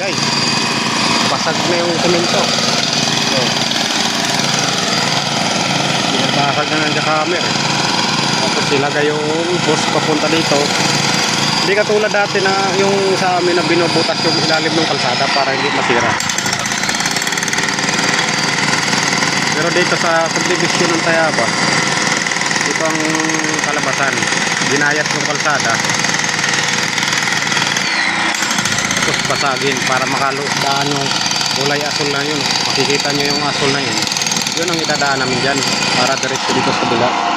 guys, basag na yung semento. So, binabasag na ng jackhammer. Tapos ilagay yung post papunta dito. Hindi katulad dati na yung sa amin na binubutas yung ilalim ng kalsada para hindi masira. Pero dito sa subdivision ng Tayabas, ito ang kalabasan. Ginayat yung kalsada. Tapos basagin para makaludaan yung kulay asul na yun. Makikita nyo yung asul na yun. Yun ang itadaan namin dyan para diretso dito sa kabila.